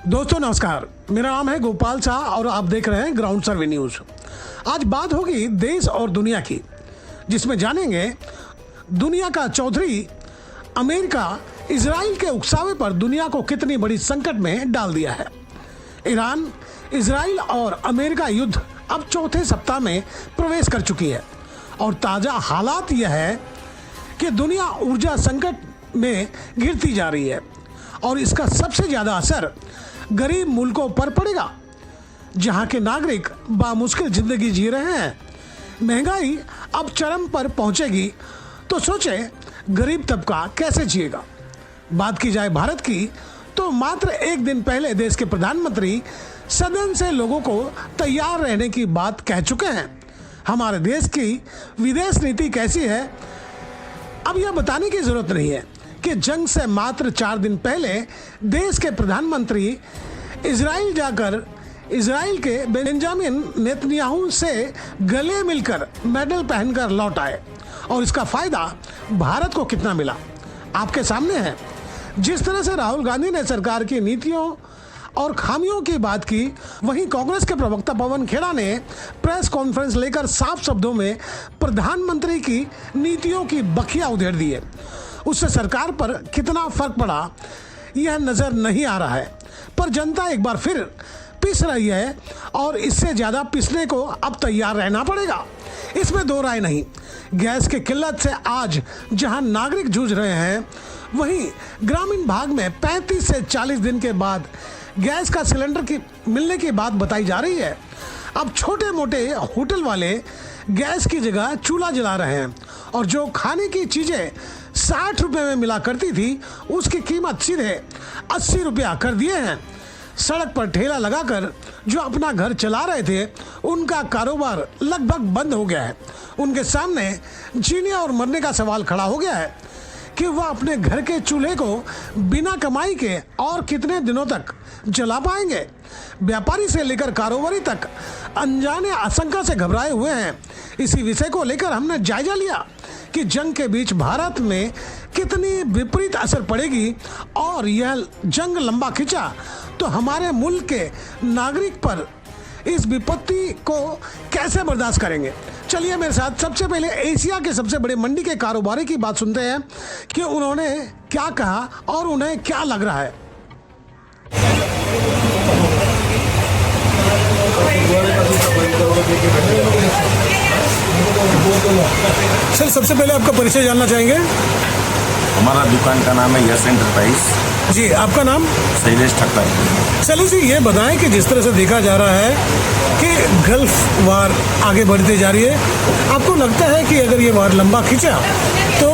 दोस्तों नमस्कार, मेरा नाम है गोपाल शाह और आप देख रहे हैं ग्राउंड सर्वे न्यूज। आज बात होगी देश और दुनिया की, जिसमें जानेंगे दुनिया का चौधरी अमेरिका इजराइल के उकसावे पर दुनिया को कितनी बड़ी संकट में डाल दिया है। ईरान, इजराइल और अमेरिका युद्ध अब चौथे सप्ताह में प्रवेश कर चुकी है और ताज़ा हालात यह है कि दुनिया ऊर्जा संकट में घिरती जा रही है और इसका सबसे ज़्यादा असर गरीब मुल्कों पर पड़ेगा, जहां के नागरिक बामुश्किल जिंदगी जी रहे हैं। महंगाई अब चरम पर पहुंचेगी तो सोचें गरीब तबका कैसे जिएगा। बात की जाए भारत की तो मात्र एक दिन पहले देश के प्रधानमंत्री सदन से लोगों को तैयार रहने की बात कह चुके हैं। हमारे देश की विदेश नीति कैसी है, अब यह बताने की जरूरत नहीं है कि जंग से मात्र 4 दिन पहले देश के प्रधानमंत्री इजराइल जाकर इजराइल के बेंजामिन नेतन्याहू से गले मिलकर मेडल पहनकर लौट आए और इसका फायदा भारत को कितना मिला आपके सामने है। जिस तरह से राहुल गांधी ने सरकार की नीतियों और खामियों की बात की, वहीं कांग्रेस के प्रवक्ता पवन खेड़ा ने प्रेस कॉन्फ्रेंस लेकर साफ शब्दों में प्रधानमंत्री की नीतियों की बखिया उधेड़ दी है। उससे सरकार पर कितना फर्क पड़ा यह नजर नहीं आ रहा है, पर जनता एक बार फिर पिस रही है और इससे ज़्यादा पिसने को अब तैयार रहना पड़ेगा, इसमें दो राय नहीं। गैस की किल्लत से आज जहां नागरिक जूझ रहे हैं, वहीं ग्रामीण भाग में 35 से 40 दिन के बाद गैस का सिलेंडर की मिलने की बात बताई जा रही है। अब छोटे मोटे होटल वाले गैस की जगह चूल्हा जला रहे हैं और जो खाने की चीज़ें 60 रुपये में मिला करती थी, उसकी कीमत सीधे 80 रुपया कर दिए हैं। सड़क पर ठेला लगाकर जो अपना घर चला रहे थे, उनका कारोबार लगभग बंद हो गया है। उनके सामने जीने और मरने का सवाल खड़ा हो गया है कि वह अपने घर के चूल्हे को बिना कमाई के और कितने दिनों तक जला पाएंगे। व्यापारी से लेकर कारोबारी तक अनजाने आशंका से घबराए हुए हैं। इसी विषय को लेकर हमने जायजा लिया कि जंग के बीच भारत में कितनी विपरीत असर पड़ेगी और यह जंग लंबा खिंचा तो हमारे मुल्क के नागरिक पर इस विपत्ति को कैसे बर्दाश्त करेंगे। चलिए मेरे साथ सबसे पहले एशिया के सबसे बड़े मंडी के कारोबारी की बात सुनते हैं कि उन्होंने क्या कहा और उन्हें क्या लग रहा है। सर, सबसे पहले आपका परिचय जानना चाहेंगे। हमारा दुकान का नाम है यस एंटरप्राइज। जी, आपका नाम? शैलेश ठक्कर। चलिए जी, ये बताएं कि जिस तरह से देखा जा रहा है कि गल्फ वार आगे बढ़ती जा रही है, आपको लगता है कि अगर ये वार लंबा खींचा तो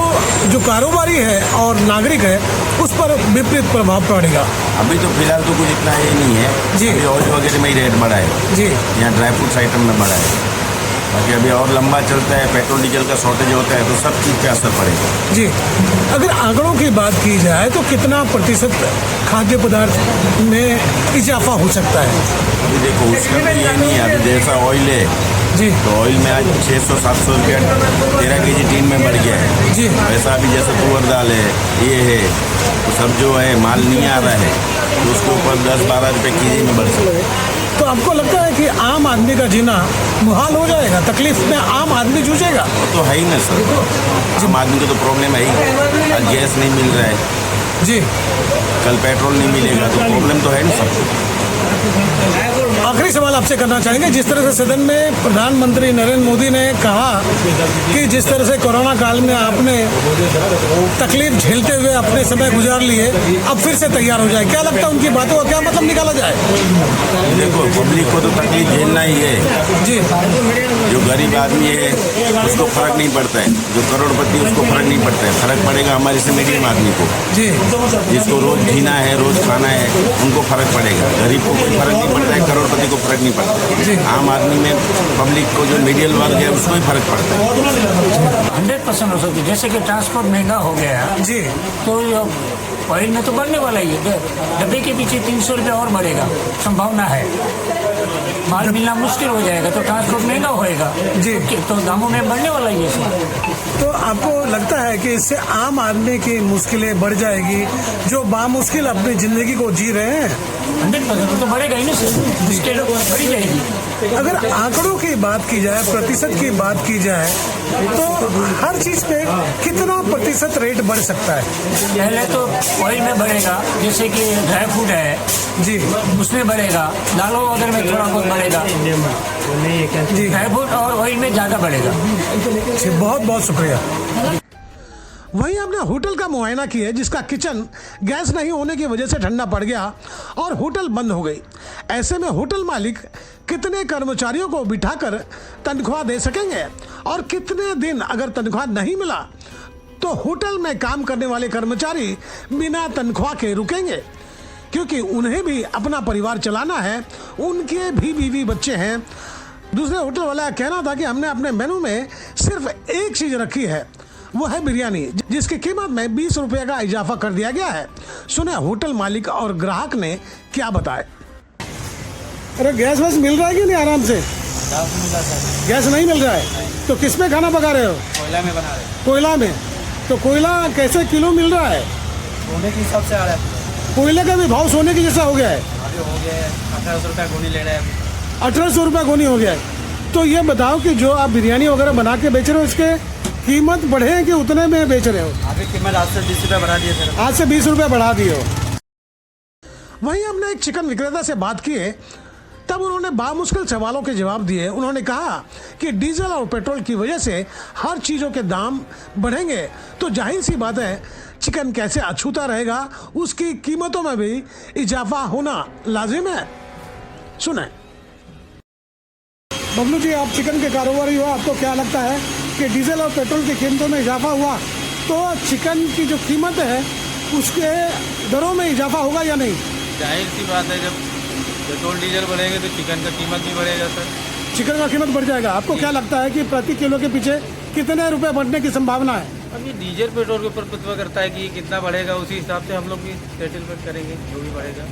जो कारोबारी है और नागरिक है उस पर विपरीत प्रभाव पड़ेगा? अभी तो फिलहाल तो कुछ इतना ये नहीं है जी। अभी ऑयल वगैरह में ही रेट बढ़ा है जी, यहाँ ड्राई फ्रूट्स आइटम में बढ़ा है। बाकी अभी और लंबा चलता है, पेट्रोल डीजल का शॉर्टेज होता है तो सब चीज़ पे असर पड़ेगा जी। अगर आंकड़ों की बात की जाए तो कितना प्रतिशत खाद्य पदार्थ में इजाफा हो सकता है? अभी देखो उसका तो ये नहीं है। अभी जैसा ऑयल है जी, तो ऑयल में आज 600-700 रुपया 13 kg टीन में बढ़ गया है जी। वैसा अभी जैसे तुअर दाल है, ये है, तो सब जो है माल नहीं आ रहा है तो उसके ऊपर 10-12 रुपये kg में बढ़ सकता है। तो आपको लगता है कि आम आदमी का जीना मुहाल हो जाएगा, तकलीफ में आम आदमी जूझेगा? वो तो है ही ना सर, आम आदमी को तो प्रॉब्लम है ही। आज गैस नहीं मिल रहा है जी, कल पेट्रोल नहीं मिलेगा तो प्रॉब्लम तो है ना सर। आखिरी सवाल आपसे करना चाहेंगे। जिस तरह से सदन में प्रधानमंत्री नरेंद्र मोदी ने कहा कि जिस तरह से कोरोना काल में आपने तकलीफ झेलते हुए अपने समय गुजार लिए, अब फिर से तैयार हो जाए, क्या लगता है उनकी बातों का क्या मतलब निकाला जाए? देखो पब्लिक को तो तकलीफ झेलना ही है जी। जो गरीब आदमी है उसको फर्क नहीं पड़ता है, जो करोड़पति उसको फर्क नहीं पड़ता है। फर्क पड़ेगा हमारे से मीडियम आदमी को जी, जिसको रोज जीना है, रोज खाना है, उनको फर्क पड़ेगा। गरीब को कोई फर्क नहीं पड़ता है, करोड़पति को फर्क नहीं पड़ता जी। आम आदमी में पब्लिक को जो मीडियम वर्ग है उसको ही फर्क पड़ता है। 100% हो सकती है। जैसे कि ट्रांसपोर्ट महंगा हो गया जी, तो ऑयल में तो बढ़ने वाला ही है। डब्बे के पीछे 300 रुपये और बढ़ेगा, संभावना है। माल मिलना मुश्किल हो जाएगा तो ट्रांसपोर्ट महंगा होएगा जी, तो दामों में बढ़ने वाला ही है। तो आपको लगता है कि इससे आम आदमी की मुश्किलें बढ़ जाएगी जो बामुश्किल अपनी जिंदगी को जी रहे हैं? 100% तो बढ़ेगा ही ना सर, इसके लोग बढ़ी जाएगी। अगर आंकड़ों की बात की जाए, प्रतिशत की बात की जाए, तो हर चीज पे कितना प्रतिशत रेट बढ़ सकता है? पहले तो ऑयल में बढ़ेगा, जैसे कि ड्राई फ्रूट है जी, उसमें बढ़ेगा, दालों वगैरह में थोड़ा बहुत बढ़ेगा जी, ड्राई फ्रूट और ऑयल में ज़्यादा बढ़ेगा। जी, बहुत बहुत शुक्रिया। वहीं हमने होटल का मुआयना किया जिसका किचन गैस नहीं होने की वजह से ठंडा पड़ गया और होटल बंद हो गई। ऐसे में होटल मालिक कितने कर्मचारियों को बिठाकर तनख्वाह दे सकेंगे और कितने दिन अगर तनख्वाह नहीं मिला तो होटल में काम करने वाले कर्मचारी बिना तनख्वाह के रुकेंगे, क्योंकि उन्हें भी अपना परिवार चलाना है, उनके भी बीवी बच्चे हैं। दूसरे होटल वाला कहना था कि हमने अपने मेनू में सिर्फ एक चीज़ रखी है, वो है बिरयानी, जिसकी कीमत में 20 रुपये का इजाफा कर दिया गया है। सुने होटल मालिक और ग्राहक ने क्या बताया। अरे गैस वैस मिल रहा है कि नहीं आराम से? गैस नहीं मिल रहा है तो किस में खाना पका रहे हो? कोयला में बना रहे हैं। कोयला में। तो कोयला कैसे किलो मिल रहा है? सोने के हिसाब से आ रहा है। कोयले का भी भाव सोने के जैसा हो गया है। अभी हो गया है 1800 रुपये गोनी ले रहे हैं। 1800 रुपये गोनी हो गया है। तो ये बताओ कि जो आप बिरयानी वगैरह बना के बेच रहे हो, इसके कीमत बढ़े हैं कि उतने में बेच रहे हो? अभी कीमत आज से 20 रुपये बढ़ा दिए सर। आज से 20 रुपये बढ़ा दिए हो। वहीं हमने एक चिकन विक्रेता से बात की है, तब उन्होंने बामुश्किल सवालों के जवाब दिए। उन्होंने कहा कि डीजल और पेट्रोल की वजह से हर चीज़ों के दाम बढ़ेंगे तो जाहिर सी बात है चिकन कैसे अछूता रहेगा, उसकी कीमतों में भी इजाफा होना लाजिम है। सुने बबलू जी, आप चिकन के कारोबारी हो, आपको क्या लगता है कि डीजल और पेट्रोल की कीमतों में इजाफा हुआ तो चिकन की जो कीमत है उसके दरों में इजाफा होगा या नहीं? जाहिर सी बात है, जब पेट्रोल डीजल बढ़ेंगे तो चिकन का कीमत भी बढ़ेगा सर। चिकन का कीमत बढ़ जाएगा। आपको क्या लगता है कि प्रति किलो के पीछे कितने रुपए बढ़ने की संभावना है? अब ये डीजल पेट्रोल के ऊपर निर्भर करता है कि ये कितना बढ़ेगा, उसी हिसाब से हम लोग भी सेटलमेंट करेंगे जो भी बढ़ेगा।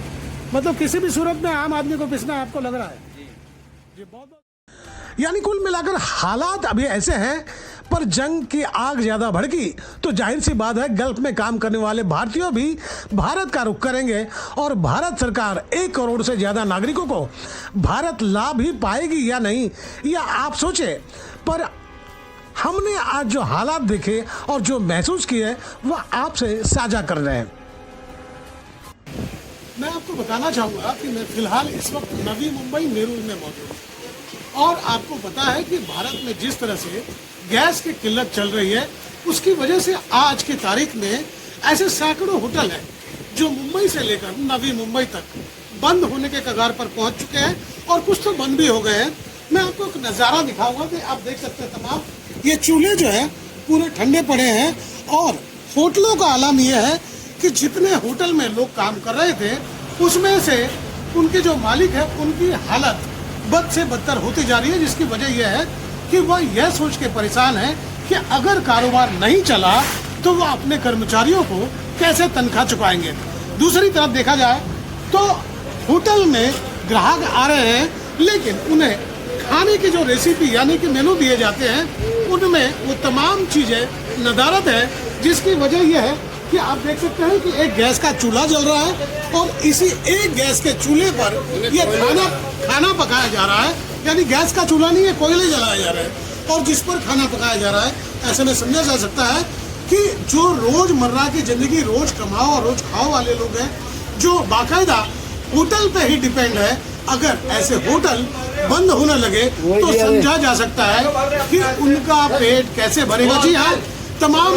मतलब किसी भी सूरत में आम आदमी को पिसना आपको लग रहा है? जी बहुत। यानी कुल मिलाकर हालात अभी ऐसे हैं, पर जंग की आग ज्यादा भड़की तो जाहिर सी बात है गल्फ में काम करने वाले भारतीय भी भारत का रुख करेंगे और भारत सरकार 1 करोड़ से ज्यादा नागरिकों को भारत लाभ ही पाएगी या नहीं, या आप सोचे। पर हमने आज जो हालात देखे और जो महसूस किए वह आपसे साझा कर रहे हैं। मैं आपको बताना चाहूँगा कि मैं फिलहाल इस वक्त नवी मुंबई नेहरू में मौजूद हूँ और आपको पता है कि भारत में जिस तरह से गैस की किल्लत चल रही है उसकी वजह से आज की तारीख में ऐसे सैकड़ों होटल हैं जो मुंबई से लेकर नवी मुंबई तक बंद होने के कगार पर पहुंच चुके हैं और कुछ तो बंद भी हो गए हैं। मैं आपको एक नज़ारा दिखाऊंगा कि आप देख सकते हैं तमाम ये चूल्हे जो है पूरे ठंडे पड़े हैं और होटलों का आलम यह है कि जितने होटल में लोग काम कर रहे थे उसमें से उनके जो मालिक है उनकी हालत बद से बदतर होती जा रही है, जिसकी वजह यह है कि वह यह सोच के परेशान है कि अगर कारोबार नहीं चला तो वह अपने कर्मचारियों को कैसे तनख्वाह चुकाएंगे। दूसरी तरफ देखा जाए तो होटल में ग्राहक आ रहे हैं लेकिन उन्हें खाने की जो रेसिपी यानी कि मेनू दिए जाते हैं उनमें वो तमाम चीज़ें नदारत है, जिसकी वजह यह है कि आप देख सकते हैं कि एक गैस का चूल्हा जल रहा है और इसी एक गैस के चूल्हे पर यह खाना पकाया जा रहा है। यानी गैस का चूल्हा नहीं है, कोयले जलाया जा रहा है और जिस पर खाना पकाया जा रहा है। ऐसे में समझा जा सकता है कि जो रोजमर्रा की जिंदगी रोज कमाओ और रोज खाओ वाले लोग हैं जो बाकायदा होटल पे ही डिपेंड है, अगर ऐसे होटल बंद होने लगे तो समझा जा सकता है कि उनका पेट कैसे भरेगा। जी हाँ, तमाम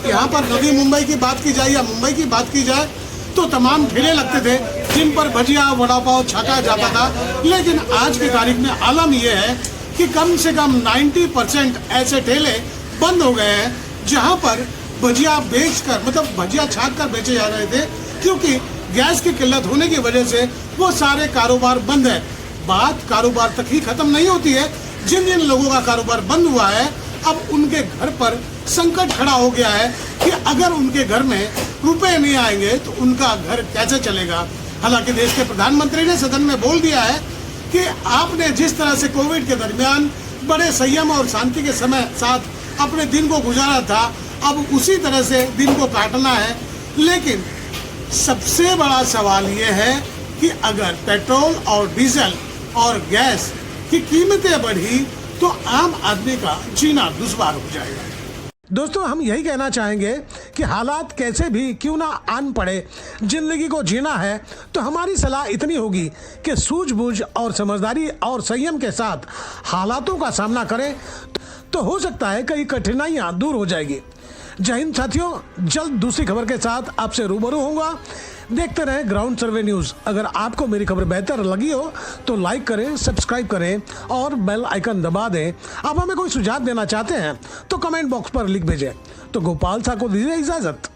यहाँ पर नवी मुंबई की बात की जाए या मुंबई की बात की जाए तो तमाम ठेले लगते थे जिन पर भजिया वड़ा पाव छाका जाता था, लेकिन आज की तारीख में आलम यह है कि कम से कम 90% ऐसे ठेले बंद हो गए हैं जहाँ पर भजिया बेचकर मतलब भजिया छाक कर बेचे जा रहे थे, क्योंकि गैस की किल्लत होने की वजह से वो सारे कारोबार बंद है। बात कारोबार तक ही खत्म नहीं होती है, जिन जिन लोगों का कारोबार बंद हुआ है अब उनके घर पर संकट खड़ा हो गया है कि अगर उनके घर में रुपए नहीं आएंगे तो उनका घर कैसे चलेगा। हालांकि देश के प्रधानमंत्री ने सदन में बोल दिया है कि आपने जिस तरह से कोविड के दरमियान बड़े संयम और शांति के समय साथ अपने दिन को गुजारा था, अब उसी तरह से दिन को काटना है। लेकिन सबसे बड़ा सवाल ये है कि अगर पेट्रोल और डीजल और गैस की कीमतें बढ़ी तो आम आदमी का जीना दुश्वार हो जाएगा। दोस्तों, हम यही कहना चाहेंगे कि हालात कैसे भी क्यों ना आन पड़े, जिंदगी को जीना है तो हमारी सलाह इतनी होगी कि सूझबूझ और समझदारी और संयम के साथ हालातों का सामना करें तो हो सकता है कई कठिनाइयां दूर हो जाएगी। जय हिंद साथियों, जल्द दूसरी खबर के साथ आपसे रूबरू होऊंगा। देखते रहें ग्राउंड सर्वे न्यूज़। अगर आपको मेरी खबर बेहतर लगी हो तो लाइक करें, सब्सक्राइब करें और बेल आइकन दबा दें। आप हमें कोई सुझाव देना चाहते हैं तो कमेंट बॉक्स पर लिख भेजें। तो गोपाल साहब को दीजिए इजाज़त।